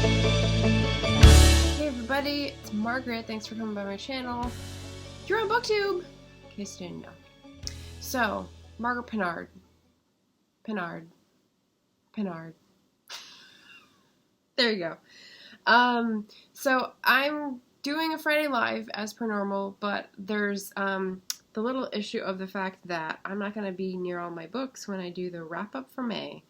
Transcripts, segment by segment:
Hey everybody, it's Margaret. Thanks for coming by my channel. You're on BookTube, in case you didn't know. So, Margaret Pinard. There you go. So I'm doing a Friday Live as per normal, but there's the little issue of the fact that I'm not going to be near all my books when I do the wrap-up for May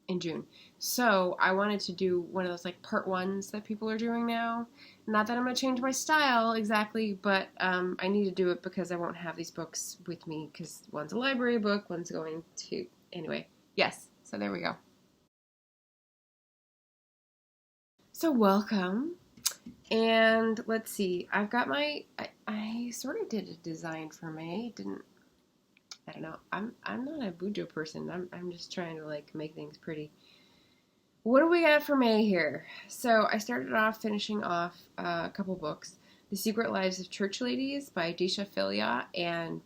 in June. So I wanted to do one of those like part ones that people are doing now. Not that I'm going to change my style exactly, but I need to do it because I won't have these books with me because one's a library book, one's going to... Anyway, yes, so there we go. So welcome, and let's see, I've got my... I sort of did a design for May, I don't know. I'm not a Bujo person. I'm just trying to like make things pretty. What do we got for May here? So I started off finishing off a couple books. The Secret Lives of Church Ladies by Deesha Philyaw, and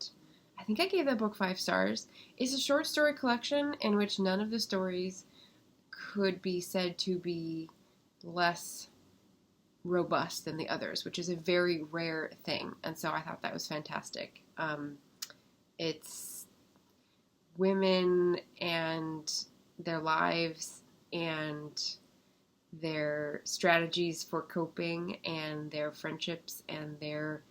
I think I gave that book 5 stars. It's a short story collection in which none of the stories could be said to be less robust than the others, which is a very rare thing, and so I thought that was fantastic. It's women and their lives and their strategies for coping and their friendships and their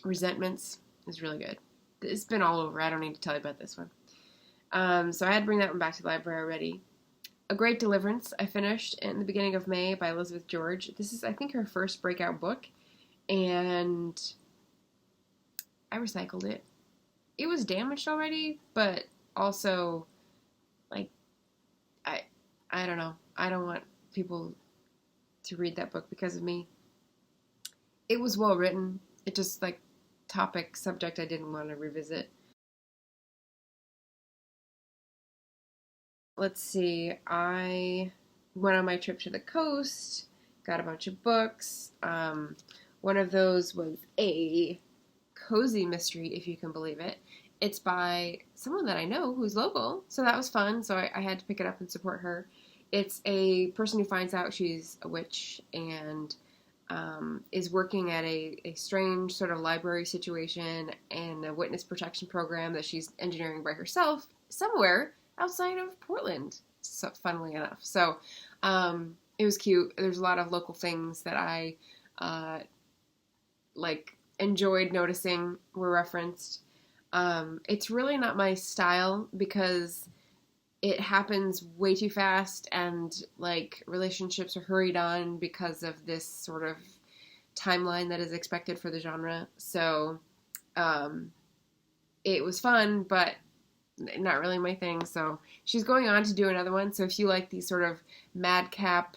resentments is really good. It's been all over. I don't need to tell you about this one. So I had to bring that one back to the library already. A Great Deliverance I finished in the beginning of May by Elizabeth George. This is, I think, her first breakout book, and I recycled it. It was damaged already, but also, like, I don't know. I don't want people to read that book because of me. It was well written. It just, like, subject I didn't want to revisit. Let's see. I went on my trip to the coast, got a bunch of books. One of those was a cozy mystery, if you can believe it. It's by someone that I know who's local, so that was fun, so I had to pick it up and support her. It's a person who finds out she's a witch and is working at a strange sort of library situation and a witness protection program that she's engineering by herself somewhere outside of Portland, so, funnily enough. So it was cute. There's a lot of local things that I enjoyed noticing were referenced. It's really not my style because it happens way too fast and like relationships are hurried on because of this sort of timeline that is expected for the genre. So it was fun, but not really my thing. So she's going on to do another one. So if you like these sort of madcap,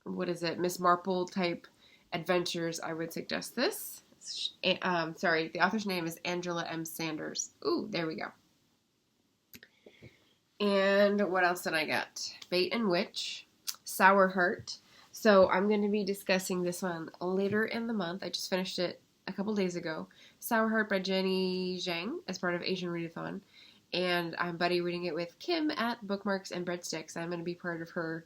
Miss Marple type adventures, I would suggest this. Sorry, the author's name is Angela M. Sanders. Ooh, there we go. And what else did I get? Bait and Witch, Sour Heart. So I'm going to be discussing this one later in the month. I just finished it a couple days ago. Sour Heart by Jenny Zhang as part of Asian Readathon. And I'm buddy reading it with Kim at Bookmarks and Breadsticks. I'm going to be part of her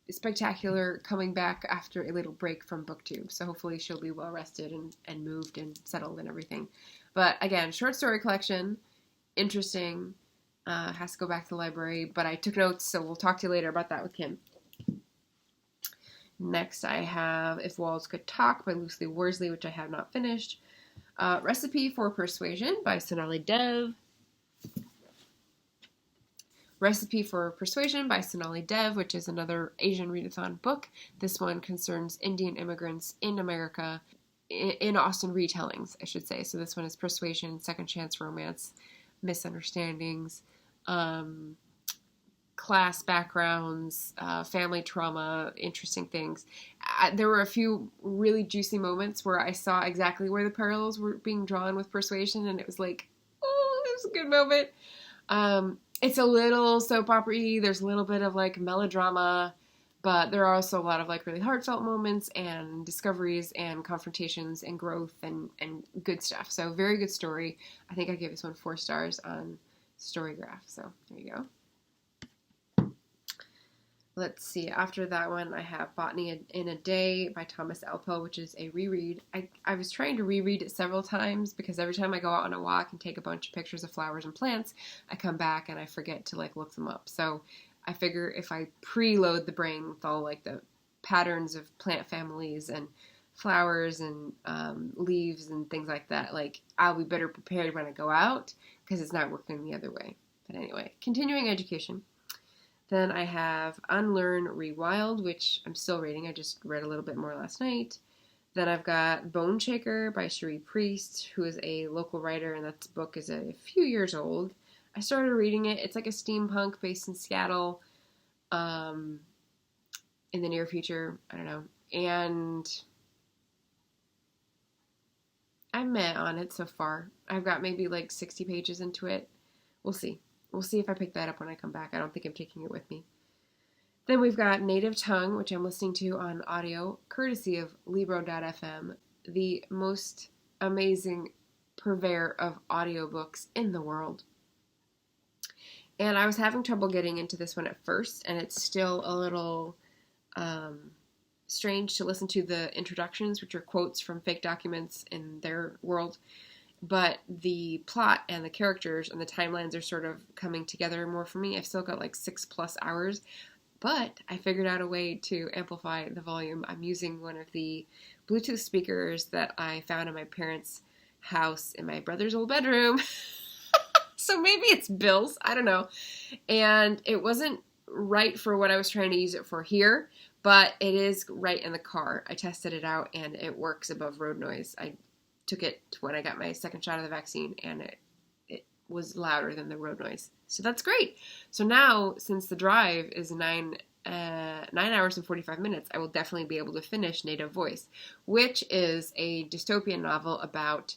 spectacular coming back after a little break from BookTube. So hopefully she'll be well rested and moved and settled and everything. But again, short story collection, interesting, has to go back to the library, but I took notes, so we'll talk to you later about that with Kim. Next I have If Walls Could Talk by Lucy Worsley, which I have not finished. Recipe for Persuasion by Sonali Dev. Recipe for Persuasion by Sonali Dev, which is another Asian Readathon book. This one concerns Indian immigrants in America, in Austen retellings, I should say. So this one is persuasion, second chance romance, misunderstandings, class backgrounds, family trauma, interesting things. There were a few really juicy moments where I saw exactly where the parallels were being drawn with Persuasion, and it was like, oh, it was a good moment. It's a little soap opera-y. There's a little bit of like melodrama, but there are also a lot of like really heartfelt moments and discoveries and confrontations and growth and good stuff. So very good story. I think I gave this one 4 stars on Storygraph. So there you go. let's see. After that one, I have Botany in a Day by Thomas Elpel, which is a reread. I was trying to reread it several times because every time I go out on a walk and take a bunch of pictures of flowers and plants, I come back and I forget to like look them up. So I figure if I preload the brain with all like the patterns of plant families and flowers and leaves and things like that, like I'll be better prepared when I go out because it's not working the other way. But anyway, continuing education. Then I have Unlearn Rewild, which I'm still reading. I just read a little bit more last night. Then I've got Boneshaker by Cherie, who is a local writer, and that book is a few years old. I started reading it. It's like a steampunk based in Seattle in the near future. I don't know. And I'm meh on it so far. I've got maybe like 60 pages into it. We'll see. We'll see if I pick that up when I come back. I don't think I'm taking it with me. Then we've got Native Tongue, which I'm listening to on audio, courtesy of Libro.fm, the most amazing purveyor of audiobooks in the world. And I was having trouble getting into this one at first, and it's still a little strange to listen to the introductions, which are quotes from fake documents in their world. But the plot and the characters and the timelines are sort of coming together more for me. I've still got like 6+ hours, but I figured out a way to amplify the volume. I'm using one of the Bluetooth speakers that I found in my parents' house in my brother's old bedroom. So maybe it's Bill's, I don't know. And it wasn't right for what I was trying to use it for here, but it is right in the car. I tested it out and it works above road noise. I took it when I got my second shot of the vaccine, and it was louder than the road noise. So that's great. So now, since the drive is 9 hours and 45 minutes, I will definitely be able to finish Native Voice, which is a dystopian novel about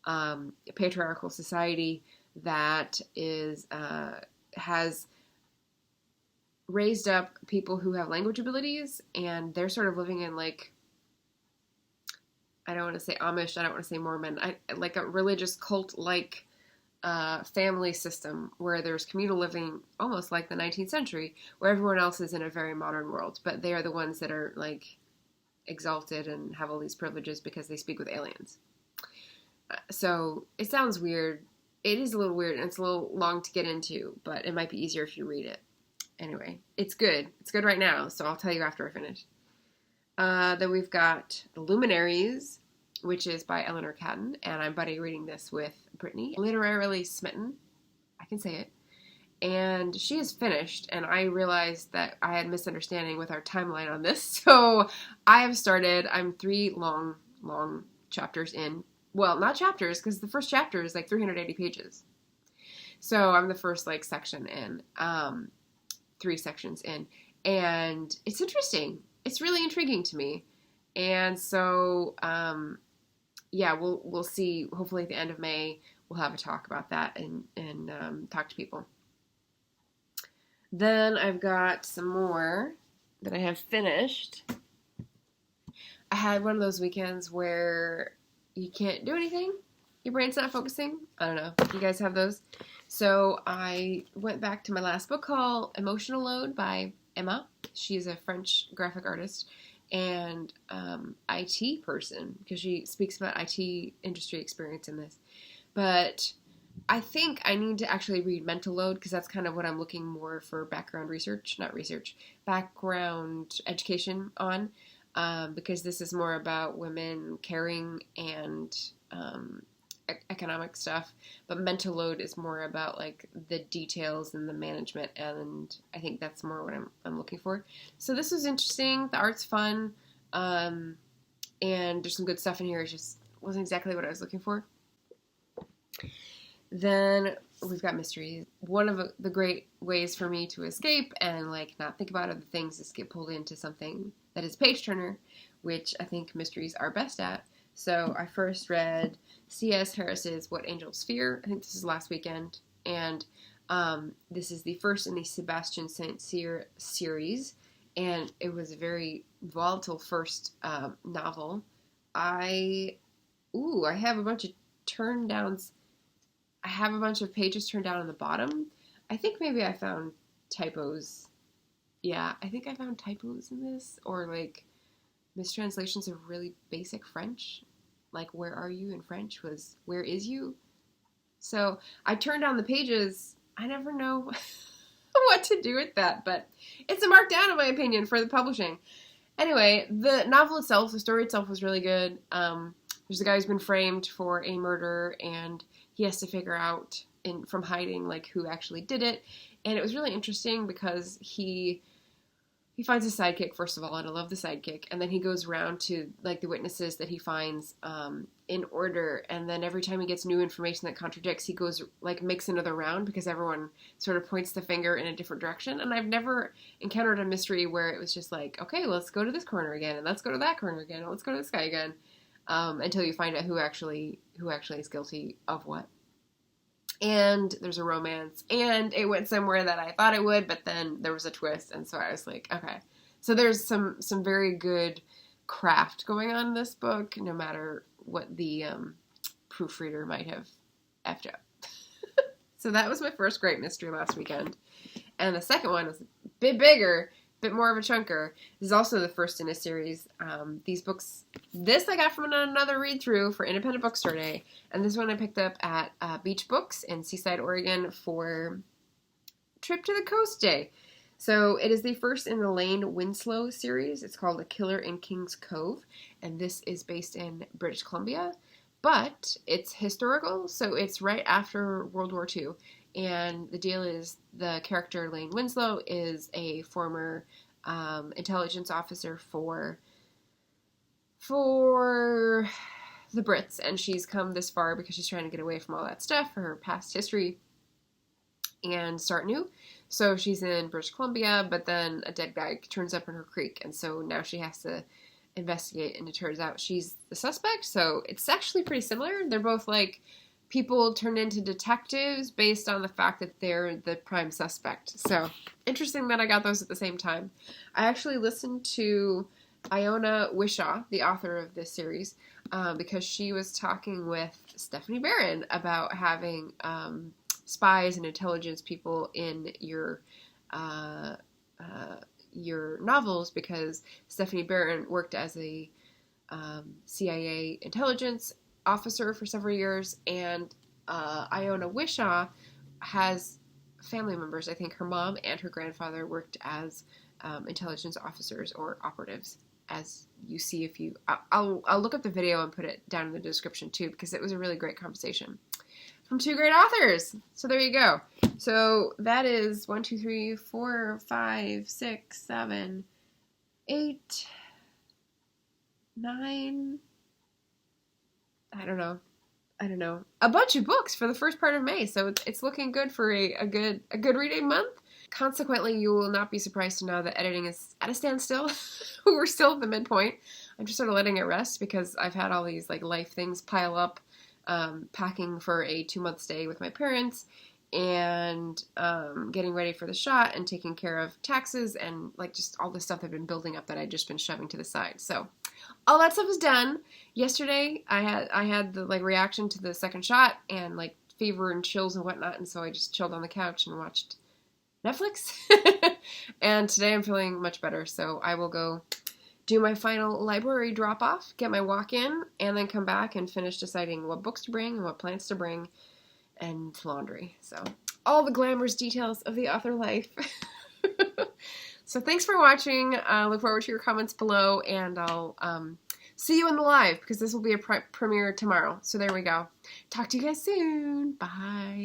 a patriarchal society that is has raised up people who have language abilities, and they're sort of living in like, I don't want to say Amish, I don't want to say Mormon, like a religious cult-like family system where there's communal living, almost like the 19th century, where everyone else is in a very modern world, but they are the ones that are like exalted and have all these privileges because they speak with aliens. So it sounds weird. It is a little weird, and it's a little long to get into, but it might be easier if you read it. Anyway, it's good. It's good right now, so I'll tell you after I finish. Then we've got The Luminaries, which is by Eleanor Catton, and I'm buddy reading this with Brittany. Literarily Smitten, I can say it. And she is finished, and I realized that I had misunderstanding with our timeline on this, so I have started. I'm 3 long chapters in. Well, not chapters, because the first chapter is like 380 pages. So I'm the first like section in, 3 sections in, and it's interesting. It's really intriguing to me. And so, yeah, we'll see. Hopefully at the end of May, we'll have a talk about that and talk to people. Then I've got some more that I have finished. I had one of those weekends where you can't do anything. Your brain's not focusing. I don't know. You guys have those? So I went back to my last book called Emotional Load by Emma. She's a French graphic artist and IT person, because she speaks about IT industry experience in this. But I think I need to actually read Mental Load, because that's kind of what I'm looking more for background education on, because this is more about women caring and economic stuff, but Mental Load is more about like the details and the management, and I think that's more what I'm looking for. So this was interesting. The art's fun, and there's some good stuff in here. It just wasn't exactly what I was looking for. Then we've got mysteries. One of the great ways for me to escape and like not think about other things is get pulled into something that is page turner, which I think mysteries are best at. So I first read C.S. Harris's What Angels Fear. I think this is last weekend. And this is the first in the Sebastian St. Cyr series. And it was a very volatile first novel. I have a bunch of turn downs. I have a bunch of pages turned down on the bottom. I think maybe I found typos yeah, I think I found typos in this, or like mistranslations of really basic French. Like, where are you in French was, where is you? So I turned down the pages. I never know what to do with that, but it's a markdown, in my opinion, for the publishing. Anyway, the novel itself, the story itself was really good. There's a guy who's been framed for a murder, and he has to figure out from hiding, like, who actually did it. And it was really interesting because he finds a sidekick, first of all, and I love the sidekick. And then he goes around to, like, the witnesses that he finds in order. And then every time he gets new information that contradicts, he goes, like, makes another round because everyone sort of points the finger in a different direction. And I've never encountered a mystery where it was just like, okay, let's go to this corner again, and let's go to that corner again, and let's go to this guy again, until you find out who actually is guilty of what. And there's a romance, and it went somewhere that I thought it would, but then there was a twist, and so I was like, okay. So there's some very good craft going on in this book, no matter what the proofreader might have effed up. So that was my first great mystery last weekend. And the second one was a bit bigger, a bit more of a chunker. This is also the first in a series. These books, this I got from another read-through for Independent Bookstore Day. And this one I picked up at Beach Books in Seaside, Oregon for Trip to the Coast Day. So it is the first in the Lane Winslow series. It's called A Killer in King's Cove. And this is based in British Columbia. But it's historical, so it's right after World War II. And the deal is the character Lane Winslow is a former intelligence officer for the Brits. And she's come this far because she's trying to get away from all that stuff, her past history, and start new. So she's in British Columbia, but then a dead guy turns up in her creek. And so now she has to investigate, and it turns out she's the suspect. So it's actually pretty similar. They're both like people turned into detectives based on the fact that they're the prime suspect. So interesting that I got those at the same time. I actually listened to Iona Whishaw, the author of this series, because she was talking with Stephanie Barron about having spies and intelligence people in your novels, because Stephanie Barron worked as a CIA intelligence officer for several years, and Iona Whishaw has family members. I think her mom and her grandfather worked as intelligence officers or operatives, as you see if you... I'll look up the video and put it down in the description too, because it was a really great conversation from two great authors. So there you go. So that is 1, 2, 3, 4, 5, 6, 7, 8, 9... I don't know. A bunch of books for the first part of May, so it's looking good for a good reading month. Consequently, you will not be surprised to know that editing is at a standstill. We're still at the midpoint. I'm just sort of letting it rest because I've had all these like life things pile up, packing for a 2-month stay with my parents, and getting ready for the shot, and taking care of taxes, and like just all the stuff that had been building up that I'd just been shoving to the side. So all that stuff is done. Yesterday, I had the like reaction to the second shot and like fever and chills and whatnot, and so I just chilled on the couch and watched Netflix. And today I'm feeling much better, so I will go do my final library drop-off, get my walk-in, and then come back and finish deciding what books to bring and what plants to bring, and laundry. So all the glamorous details of the author life. So thanks for watching. Look forward to your comments below, and I'll see you in the live, because this will be a premiere tomorrow. So there we go. Talk to you guys soon. Bye.